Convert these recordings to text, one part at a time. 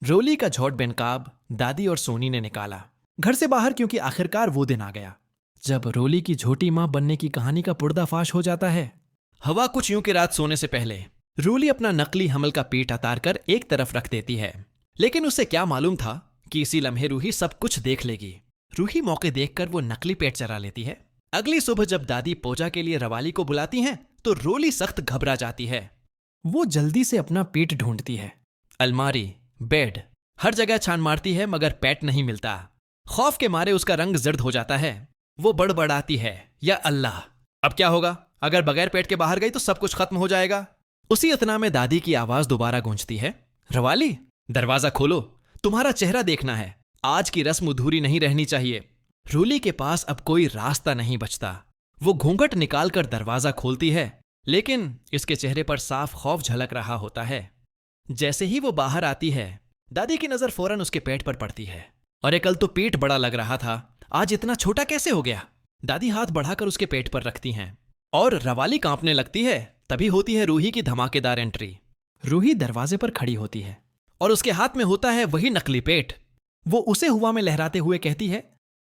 रोली का झोट बेनकाब दादी और सोनी ने निकाला घर से बाहर, क्योंकि आखिरकार वो दिन आ गया जब रोली की झोटी मां बनने की कहानी का पर्दाफाश हो जाता है। हवा कुछ यूं कि रात सोने से पहले रोली अपना नकली हमल का पेट उतार कर एक तरफ रख देती है, लेकिन उसे क्या मालूम था कि इसी लम्हे रूही सब कुछ देख लेगी। रूही मौके देखकर वो नकली पेट चरा लेती है। अगली सुबह जब दादी पूजा के लिए रवाली को बुलाती हैं तो रोली सख्त घबरा जाती है। वो जल्दी से अपना पेट ढूंढती है, अलमारी, बेड, हर जगह छान मारती है मगर पेट नहीं मिलता। खौफ के मारे उसका रंग जर्द हो जाता है। वो बड़बड़ाती है, या अल्लाह, अब क्या होगा? अगर बगैर पेट के बाहर गई तो सब कुछ खत्म हो जाएगा। उसी इतना में दादी की आवाज दोबारा गूंजती है, रवाली, दरवाजा खोलो, तुम्हारा चेहरा देखना है। आज की रस्म अधूरी नहीं रहनी चाहिए। रोली के पास अब कोई रास्ता नहीं बचता। वो घूंघट निकालकर दरवाजा खोलती है, लेकिन इसके चेहरे पर साफ खौफ झलक रहा होता है। जैसे ही वो बाहर आती है, दादी की नजर फौरन उसके पेट पर पड़ती है। अरे कल तो पेट बड़ा लग रहा था, आज इतना छोटा कैसे हो गया? दादी हाथ बढ़ाकर उसके पेट पर रखती हैं और रवाली कांपने लगती है। तभी होती है रूही की धमाकेदार एंट्री। रूही दरवाजे पर खड़ी होती है और उसके हाथ में होता है वही नकली पेट। वो उसे हवा में लहराते हुए कहती है,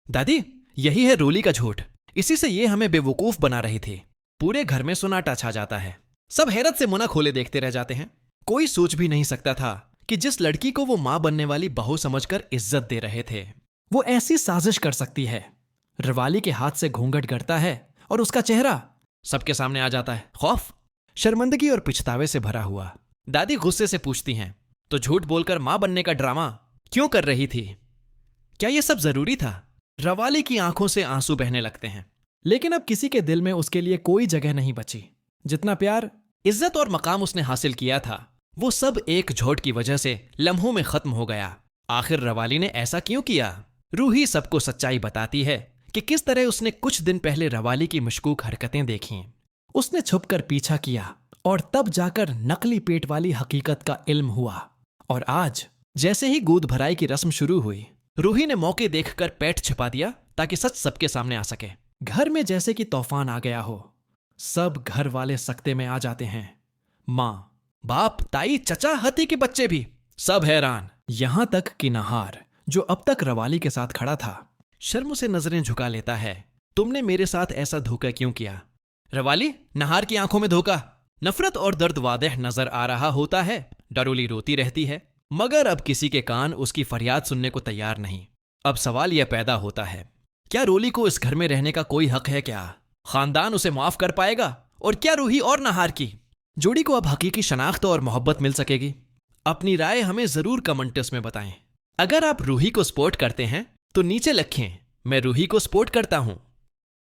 दादी, यही है रोली का झूठ। इसी से ये हमें बेवकूफ बना रही थी। पूरे घर में सन्नाटा छा जाता है। सब हैरत से मुना खोले देखते रह जाते हैं। कोई सोच भी नहीं सकता था कि जिस लड़की को वो मां बनने वाली बहू समझकर इज्जत दे रहे थे, वो ऐसी साजिश कर सकती है। रवाली के हाथ से घूंघट गिरता है और उसका चेहरा सबके सामने आ जाता है, खौफ, शर्मिंदगी और पिछतावे से भरा हुआ। दादी गुस्से से पूछती हैं, तो झूठ बोलकर मां बनने का ड्रामा क्यों कर रही थी? क्या ये सब जरूरी था? रवाली की आंखों से आंसू बहने लगते हैं, लेकिन अब किसी के दिल में उसके लिए कोई जगह नहीं बची। जितना प्यार, इज्जत और मकाम उसने हासिल किया था, वो सब एक झोट की वजह से लम्हों में खत्म हो गया। आखिर रवाली ने ऐसा क्यों किया? रूही सबको सच्चाई बताती है कि किस तरह उसने कुछ दिन पहले रवाली की मशकूक हरकतें देखीं। उसने छुपकर पीछा किया और तब जाकर नकली पेट वाली हकीकत का इल्म हुआ। और आज जैसे ही गोद भराई की रस्म शुरू हुई, रूही ने मौके देखकर पेट छिपा दिया ताकि सच सबके सामने आ सके। घर में जैसे कि तूफान आ गया हो। सब घर वाले सकते में आ जाते हैं। माँ, बाप, ताई, चचा, हती के बच्चे भी, सब हैरान। यहां तक कि नहार, जो अब तक रवाली के साथ खड़ा था, शर्म से नजरें झुका लेता है। तुमने मेरे साथ ऐसा धोखा क्यों किया? रवाली, नहार की आंखों में धोखा, नफरत और दर्द वादह नजर आ रहा होता है। डरोली रोती रहती है, मगर अब किसी के कान उसकी फरियाद सुनने को तैयार नहीं। अब सवाल यह पैदा होता है, क्या रोली को इस घर में रहने का कोई हक है? क्या खानदान उसे माफ कर पाएगा? और क्या रूही और नहार की जोड़ी को अब हकीकी शनाख्त और मोहब्बत मिल सकेगी? अपनी राय हमें जरूर कमेंट्स में बताएं। अगर आप रूही को सपोर्ट करते हैं तो नीचे लिखें, मैं रूही को सपोर्ट करता हूं।